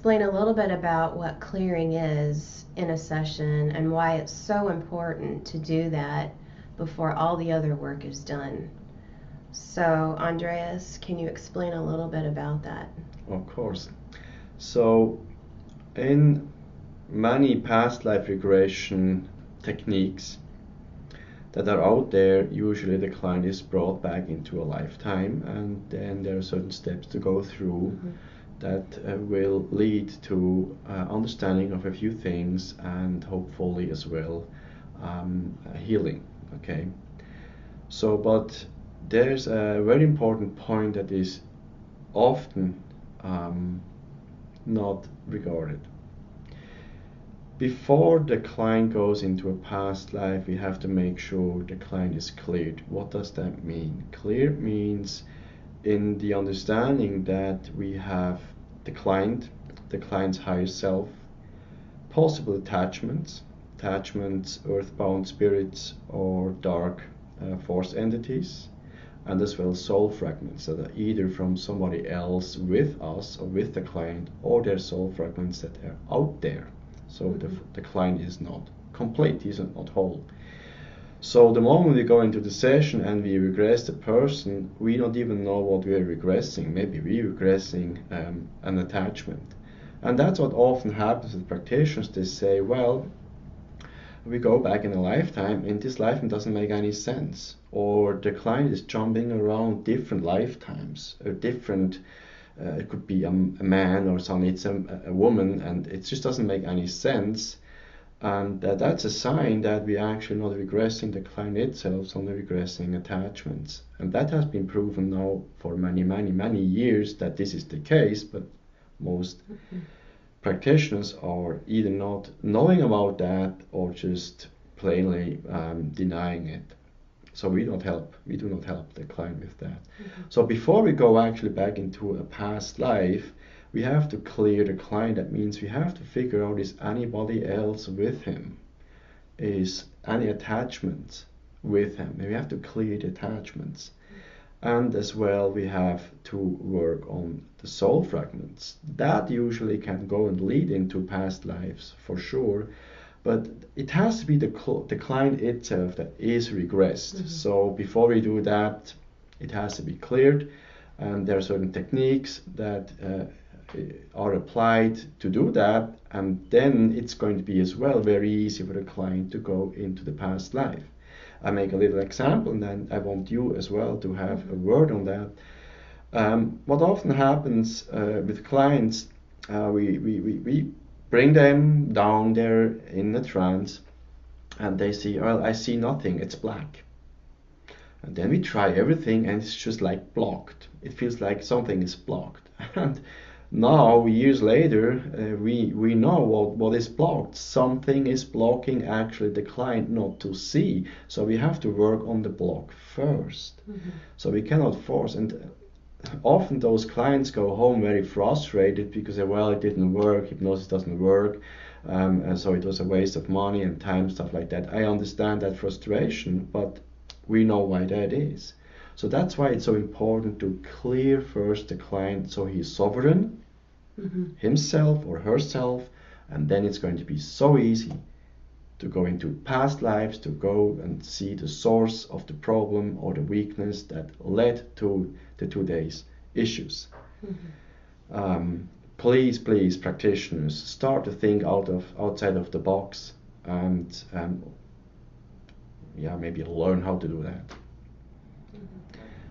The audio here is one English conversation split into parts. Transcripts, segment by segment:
explain a little bit about what clearing is in a session and why it's so important to do that before all the other work is done? So, Andreas, can you explain a little bit about that? Of course. So, in many past life regression techniques that are out there, usually the client is brought back into a lifetime, and then there are certain steps to go through that will lead to understanding of a few things and hopefully as well healing. Okay. So, but there's a very important point that is often not regarded. Before the client goes into a past life, we have to make sure the client is cleared. What does that mean? Cleared means in the understanding that we have the client's higher self, possible attachments, earthbound spirits or dark force entities, and as well soul fragments that are either from somebody else with us or with the client, or they're soul fragments that are out there. So the client is not complete, he's not whole. So the moment we go into the session and we regress the person, we don't even know what we are regressing. Maybe we're regressing an attachment. And that's what often happens with practitioners. They say, well, we go back in a lifetime and this lifetime doesn't make any sense. Or the client is jumping around different lifetimes, or different, it could be a man or something, it's a woman, and it just doesn't make any sense. And that's a sign that we're actually not regressing the client itself, only regressing attachments. And that has been proven now for many years that this is the case, but most practitioners are either not knowing about that or just plainly denying it. So we do not help the client with that. So before we go actually back into a past life, we have to clear the client. That means we have to figure out, is anybody else with him? Is any attachment with him? And we have to clear the attachments. And as well, we have to work on the soul fragments. That usually can go and lead into past lives for sure. But it has to be the client itself that is regressed. So before we do that, it has to be cleared. And there are certain techniques that are applied to do that, and then it's going to be as well very easy for the client to go into the past life. I make a little example, and then I want you as well to have a word on that. What often happens with clients, we bring them down there in a trance, and they see, well, I see nothing, it's black. And then we try everything, and it's just like blocked. It feels like something is blocked. And now, years later, we know what is blocked. Something is blocking actually the client not to see. So we have to work on the block first. So we cannot force. And often those clients go home very frustrated because, well, it didn't work, hypnosis doesn't work, and so it was a waste of money and time, stuff like that. I understand that frustration, but we know why that is. So that's why it's so important to clear first the client so he's sovereign, himself or herself, and then it's going to be so easy to go into past lives, to go and see the source of the problem or the weakness that led to the today's issues. Please, practitioners, start to think outside of the box, and maybe learn how to do that.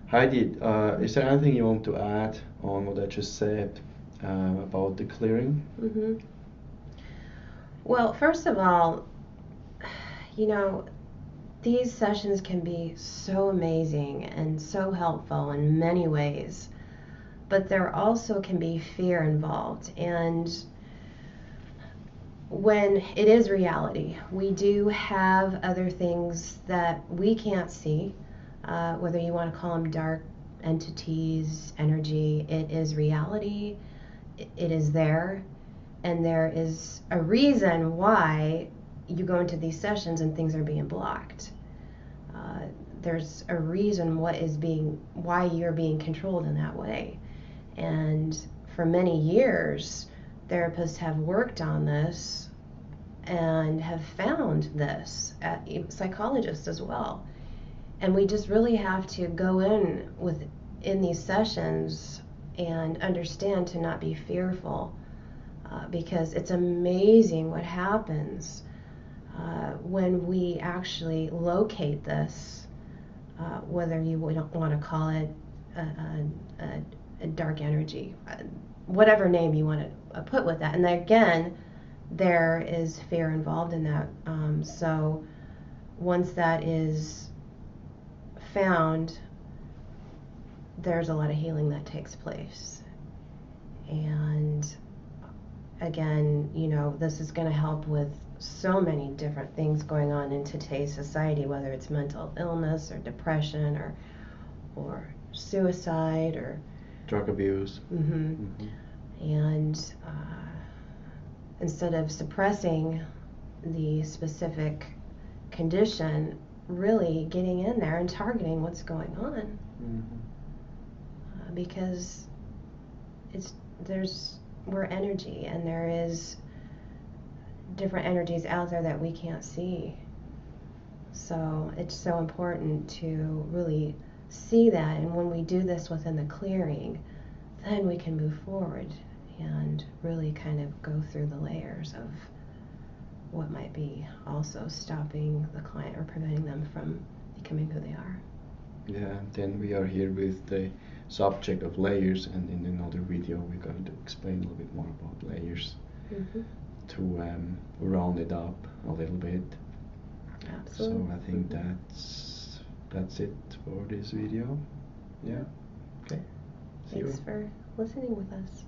Heidi, is there anything you want to add on what I just said about the clearing? Well, first of all, these sessions can be so amazing and so helpful in many ways, but there also can be fear involved. And when it is reality, we do have other things that we can't see, whether you want to call them dark entities, energy. It is reality, it is there, and there is a reason why you go into these sessions and things are being blocked. There's a reason why you're being controlled in that way. And for many years, therapists have worked on this and have found this, psychologists as well. And we just really have to go in these sessions and understand to not be fearful, because it's amazing what happens when we actually locate this, whether you want to call it a dark energy, whatever name you want to put with that. And again, there is fear involved in that. So once that is found, there's a lot of healing that takes place. And again, this is going to help with so many different things going on in today's society, whether it's mental illness or depression or suicide or drug abuse. And instead of suppressing the specific condition, really getting in there and targeting what's going on, because we're energy, and there is different energies out there that we can't see. So it's so important to really see that, and when we do this within the clearing, then we can move forward and really kind of go through the layers of what might be also stopping the client or preventing them from becoming who they are. Yeah, then we are here with the subject of layers, and in another video we're going to explain a little bit more about layers to round it up a little bit. Absolutely. So I think that's it for this video. Yeah. Okay. Thanks for listening with us.